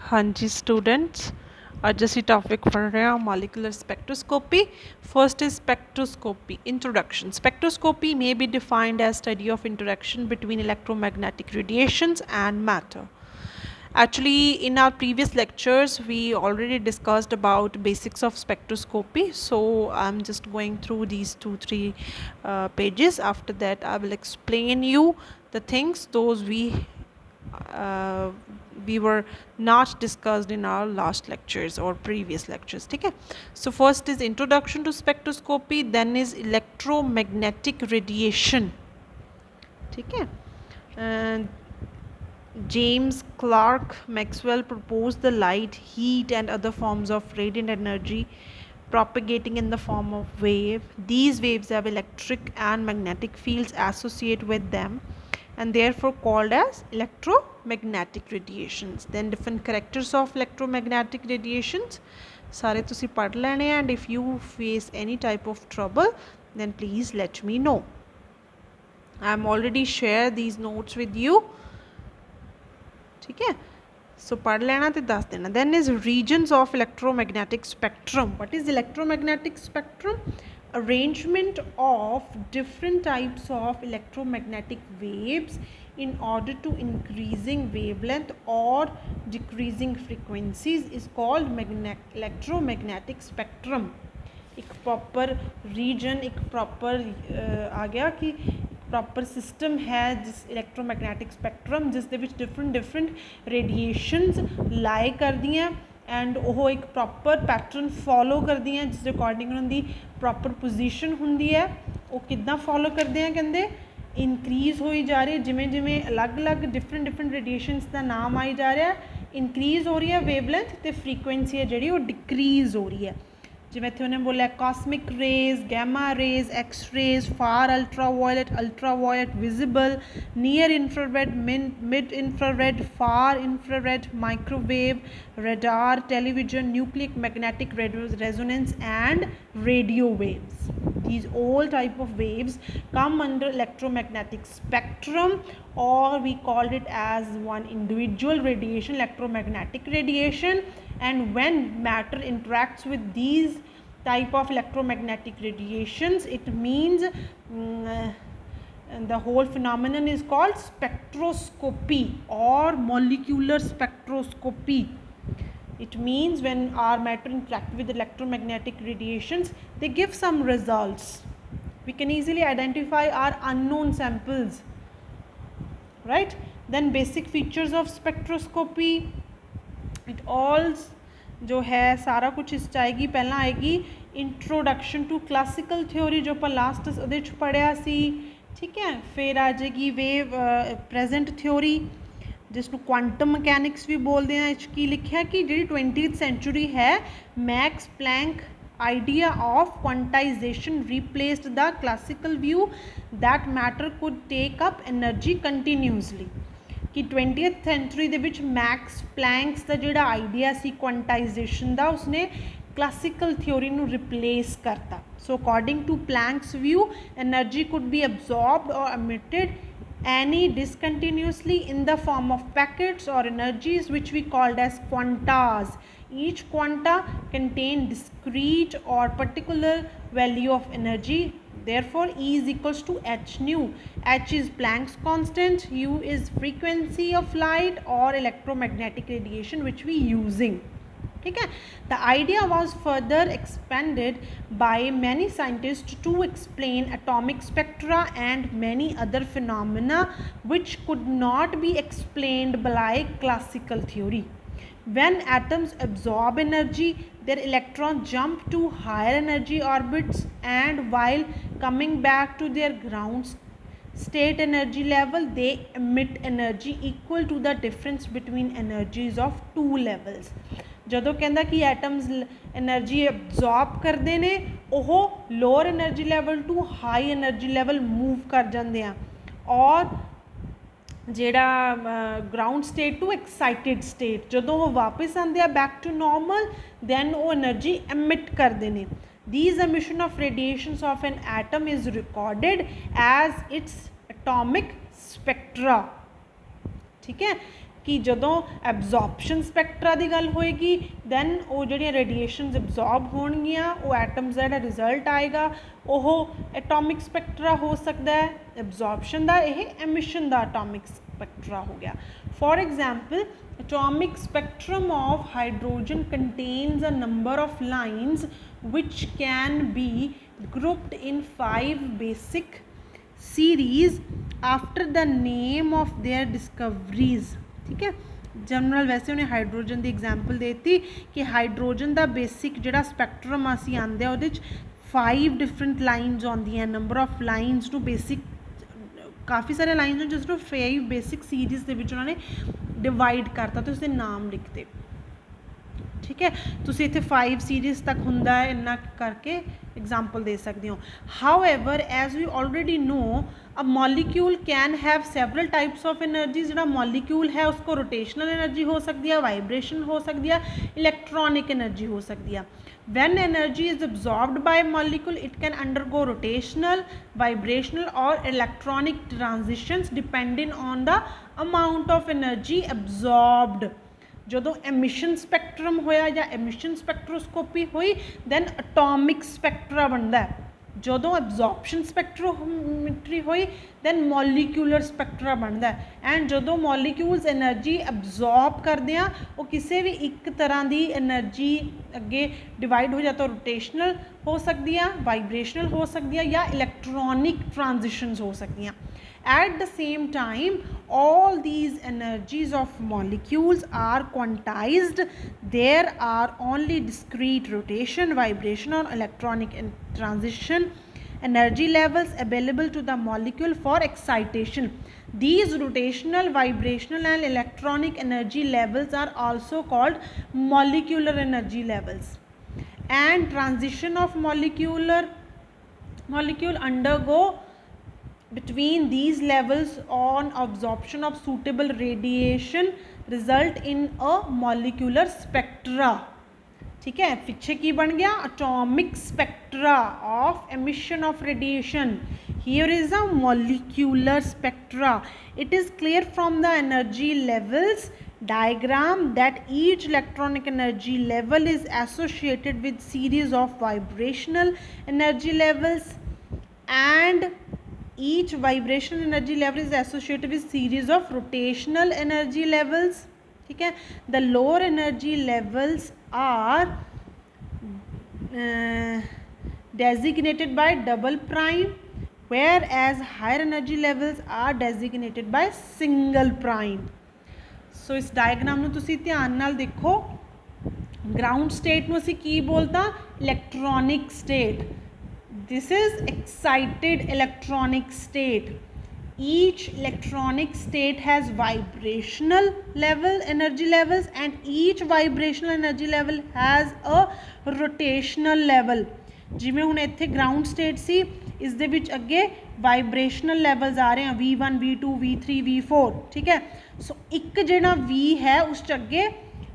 हाँ जी स्टूडेंट्स, आज ਅਸੀਂ टॉपिक पढ़ रहे हैं molecular spectroscopy. First is spectroscopy. Introduction. Spectroscopy may be defined as study of interaction between electromagnetic radiations and matter. Actually, in our previous lectures, we already discussed about basics of spectroscopy. So I'm just going through these 2-3 pages. After that, I will explain you the things those uh, we were not discussed in our last lectures or previous lectures. Okay. So first is introduction to spectroscopy, then is electromagnetic radiation. Okay. And James Clerk Maxwell proposed the light, heat and other forms of radiant energy propagating in the form of wave. These waves have electric and magnetic fields associated with them and therefore called as electromagnetic radiations. Then different characters of electromagnetic radiations. Sare tusi pad lene, and if you face any type of trouble then please let me know. I am already share these notes with you. ठीक है, सो पढ़ लेना तो दस देना. Then is regions of electromagnetic spectrum. What is electromagnetic spectrum? Arrangement of different types of electromagnetic waves in order to increasing wavelength or decreasing frequencies is called electromagnetic spectrum. एक proper reason, एक proper आ गया कि proper system है जिस इलैक्ट्रोमैग्नेटिक spectrum जिस दे which different रेडिएशनस लाए करदियां and वो एक प्रॉपर पैटर्न फॉलो करदियां जिस अकॉर्डिंग उन्होंने प्रॉपर पोजीशन हुंदी है. वो किद्दां फॉलो करते हैं कहंदे इनक्रीज़ होई जा रही है जिमें जिमें अलग अलग डिफरेंट रेडिएशनस का नाम आई जा रहा है. इनक्रीज़ हो रही है वेवलेंथ तो फ्रीकुएंसी है जी वो डिक्रीज़ हो रही है. जिमें इत्थे उन्हें बोलिया cosmic rays, gamma rays, X rays, far ultraviolet, visible, near infrared, mid infrared, far infrared, microwave, radar, television, nucleic magnetic resonance and radio waves. These all type of waves come under electromagnetic spectrum, or we called it as one individual radiation, electromagnetic radiation. And when matter interacts with these type of electromagnetic radiations, it means and the whole phenomenon is called spectroscopy or molecular spectroscopy. It means when our matter interact with electromagnetic radiations, they give some results. We can easily identify our unknown samples, right? Then basic features of spectroscopy. It all जो है सारा कुछ इस आएगी. पहला आएगी introduction to classical theory जो ਆਪਾਂ लास्ट ਉਹਦੇ 'ਚ पढ़िया सी. ठीक है, फिर आ जाएगी वेव प्रेजेंट थ्योरी जिसनों क्वांटम मकैनिक्स भी बोलते हैं. की लिखा कि जी 20th सेंचुरी है Max Planck idea of quantization replaced the classical view that matter could take up energy continuously. कि 20th सेंचुरी ਦੇ ਵਿੱਚ मैक्स प्लैंक्स ਦਾ ਜਿਹੜਾ ਆਈਡੀਆ ਸੀ ਕੁਆਂਟਾਈਜੇਸ਼ਨ ਦਾ ਉਸਨੇ क्लासिकल थ्योरी ਨੂੰ रिप्लेस करता. So according to Planck's view energy could be absorbed or emitted any discontinuously in the form of packets or energies which we called as quantas. Each quanta contain discrete or particular value of energy. Therefore E is equals to h nu. H is Planck's constant, U is frequency of light or electromagnetic radiation which we using. Okay. The idea was further expanded by many scientists to explain atomic spectra and many other phenomena which could not be explained by classical theory. When atoms absorb energy, their electrons jump to higher energy orbits, and while coming back to their ground state energy level, they emit energy equal to the difference between energies of two levels. ਜਦੋਂ ਕਹਿੰਦਾ ਕਿ atoms energy absorb ਕਰਦੇ ਨੇ ਉਹ lower energy level to high energy level move ਕਰ ਜਾਂਦੇ ਆ ਔਰ ਜਿਹੜਾ ground state to excited state ਜਦੋਂ ਉਹ ਵਾਪਸ ਆਉਂਦੇ ਆ ਬੈਕ ਟੂ ਨੋਰਮਲ ਦੈਨ ਉਹ એનર્ਜੀ ਐਮਿਟ ਕਰਦੇ ਨੇ. These emission of radiations of an atom is recorded as its atomic spectra. ठीक है, कि जदों एब्जॉर्प्शन स्पैक्ट्रा की गल होएगी दैन वो जिहड़ियां रेडिएशनस एब्जॉर्ब होणगियां वो एटम्स का जिहड़ा रिजल्ट आएगा वो एटॉमिक स्पैक्ट्रा हो सकता है एब्जॉर्प्शन का, यह एमिशन का एटॉमिक स्पैक्ट्रा हो गया। For example atomic spectrum of hydrogen contains a number of lines which can be grouped in 5 basic series after the name of their discoveries। ठीक है, जनरल वैसे उन्हें हाइड्रोजन की एग्जाम्पल देती कि हाइड्रोजन का बेसिक जिहड़ा स्पैक्ट्रम असीं आंदे उहदे च 5 डिफरेंट लाइन्स आउंदियां, नंबर ऑफ लाइन्स नूं बेसिक काफ़ी सारे लाइन्स जिसनूं 5 बेसिक सीरीज़ के विच उन्होंने डिवाइड करता तो उसके नाम लिखते। ठीक है, तुसीं इत्थे 5 सीरीज़ तक हुंदा है इन्ना करके एग्जाम्पल दे सकते हो। However as we already know a molecule can have several types of energy. जिहड़ा मॉलिक्यूल है उसको रोटेशनल एनर्जी हो सकती है, वाइब्रेशन हो सकती है, इलैक्ट्रॉनिक एनर्जी हो सकती है। When energy is absorbed by a molecule, it can undergo rotational, vibrational or electronic transitions depending on the amount of energy absorbed। जदों एमिशन स्पैक्ट्रम होया या एमिशन स्पैक्ट्रोस्कोपी हुई दैन एटॉमिक स्पैक्ट्रा बनता है। जदों एब्जॉर्प्शन स्पैक्ट्रोमेट्री हुई दैन मॉलिक्यूलर स्पैक्ट्रा बनता है। एंड जदों मॉलिक्यूल्स एनर्जी एब्जॉर्ब करते हैं वो किसी भी एक तरह की एनर्जी अगे डिवाइड हो जाता, रोटेशनल हो सकती है, वाइब्रेशनल हो सकती है या इलैक्ट्रॉनिक ट्रांजिशंस हो सकती हैं। At the same time, all these energies of molecules are quantized. There are only discrete rotation, vibration or electronic transition energy levels available to the molecule for excitation. These rotational, vibrational and electronic energy levels are also called molecular energy levels. And transition of molecule undergo between these levels on absorption of suitable radiation result in a molecular spectra। ठीक है, पीछे की बन गया atomic spectra of emission of radiation। Here is a molecular spectra। It is clear from the energy levels diagram that each electronic energy level is associated with series of vibrational energy levels and each vibrational energy level is associated with series of rotational energy levels। ठीक है, the lower energy levels are designated by double prime whereas higher energy levels are designated by single prime। सो इस diagram नूं तुसीं ध्यान नाल देखो। Ground state नूं असीं की बोलदा electronic state. This is excited electronic state। Each electronic state has vibrational level energy levels and each vibrational energy level has a rotational level। जिमें हुण इत्थे ग्राउंड स्टेट सी इस दे विच अगे वाइब्रेशनल लैवल्स आ रहे हैं V1 V2 V3 V4। ठीक है, सो एक जिहड़ा V है उस च अगे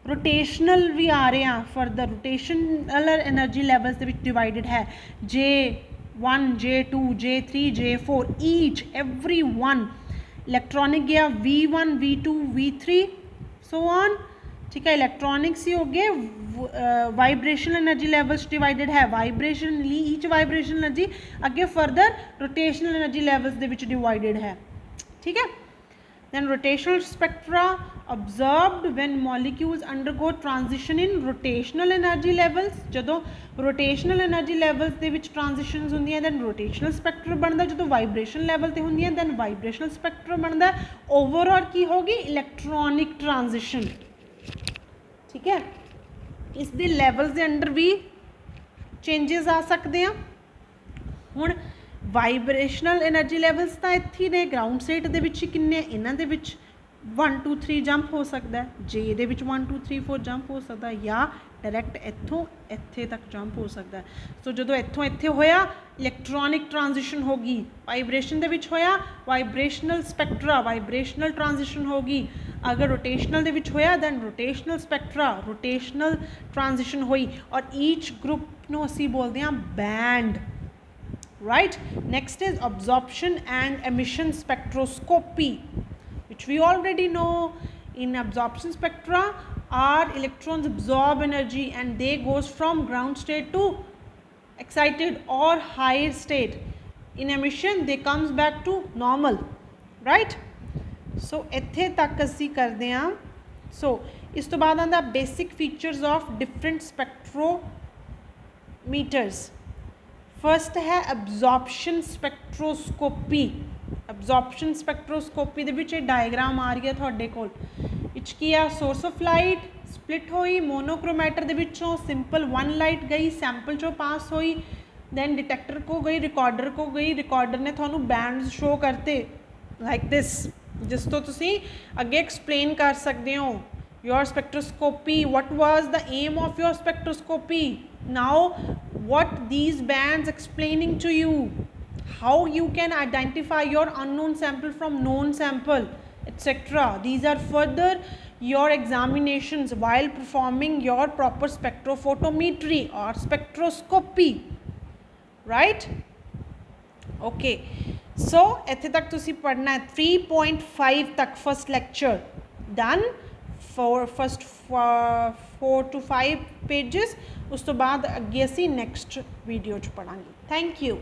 रोटेशनल भी आ रहे हैं for the rotational energy levels they which divided है J1 J2 J3 J4 each every one. Electronic गया V1 V2 V3 so on. ठीक है, इलैक्ट्रॉनिक्स ही हो गए वाइब्रेशनल एनर्जी लैवल्स डिवाइडेड है वाइब्रेशन ईच वाइब्रेशनल एनर्जी अगे फर्दर रोटेशनल एनर्जी लैवल्स दे विच divided है। ठीक है, then rotational spectra observed when molecules undergo transition in rotational energy levels। जदों rotational energy levels ਦੇ ਵਿੱਚ transitions ਹੁੰਦੀਆਂ then rotational spectrum ਬਣਦਾ। ਜਦੋਂ vibration level ਤੇ ਹੁੰਦੀਆਂ then vibrational spectrum ਬਣਦਾ। overall ਕੀ ਹੋਗੀ electronic transition। ठीक है, ਇਸ ਦੇ levels ਦੇ ਅੰਡਰ ਵੀ changes ਆ ਸਕਦੇ ਆ। ਹੁਣ ਵਾਈਬ੍ਰੇਸ਼ਨਲ एनर्जी लैवल्स तो इत्थे ने ग्राउंड स्टेट दे विच किन्ने इन्हां दे विच 1 2 3 जंप हो सकता है जे दे विच 1 2 3 4 जंप हो सकता है या डायरैक्ट इत्थों इत्थे तक जंप हो सकता है। सो जदों इत्थों इत्थे होया इलैक्ट्रॉनिक ट्रांजिशन होगी वाइब्रेशन दे विच होया वाइब्रेशनल स्पैक्ट्रा वाइब्रेशनल ट्रांजिशन होगी। अगर रोटेशनल दे विच होया then rotational Spectra rotational transition हुई और ईच ग्रुप नूं असीं बोलदे हां band. Right, next is absorption and emission spectroscopy which we already know In absorption spectra, our electrons absorb energy and they goes from ground state to excited or higher state. In emission they comes back to normal, right? So ਇੱਥੇ ਤੱਕ ਅਸੀਂ ਕਰਦੇ ਹਾਂ. So ਇਸ ਤੋਂ ਬਾਅਦ ਆਉਂਦਾ basic features of different spectrometers. First है absorption spectroscopy. Absorption spectroscopy ਦੇ ਵਿੱਚ ਇਹ ਡਾਇਗਰਾਮ ਆ ਰਹੀ ਹੈ ਤੁਹਾਡੇ ਕੋਲ. ਵਿੱਚ ਕੀ ਆ, source of light split ਹੋਈ, ਮੋਨੋਕ੍ਰੋਮੈਟਰ ਦੇ ਵਿੱਚੋਂ ਸਿੰਪਲ 1 ਲਾਈਟ ਗਈ, ਸੈਂਪਲ ਚੋਂ ਪਾਸ ਹੋਈ, ਦੈਨ ਡਿਟੈਕਟਰ ਕੋ ਗਈ, ਰਿਕਾਰਡਰ ਕੋ ਗਈ, ਰਿਕਾਰਡਰ ਨੇ ਤੁਹਾਨੂੰ ਬੈਂਡਸ ਸ਼ੋ ਕਰਤੇ ਲਾਈਕ ਦਿਸ, ਜਿਸ ਤੋਂ ਤੁਸੀਂ ਅੱਗੇ ਐਕਸਪਲੇਨ ਕਰ ਸਕਦੇ ਹੋ your spectroscopy, what was the aim of your spectroscopy. Now what these bands explaining to you, how you can identify your unknown sample from known sample, etc. These are further your examinations while performing your proper spectrophotometry or spectroscopy, right? Okay, so ਇੱਥੇ ਤੱਕ ਤੁਸੀਂ ਪੜ੍ਹਨਾ ਹੈ 3.5 ਤੱਕ first lecture done for first 4 to 5 pages. ਉਸ ਤੋਂ ਬਾਅਦ ਅੱਗੇ ਅਸੀਂ ਨੈਕਸਟ ਵੀਡੀਓ 'ਚ ਪੜ੍ਹਾਂਗੇ. Thank you.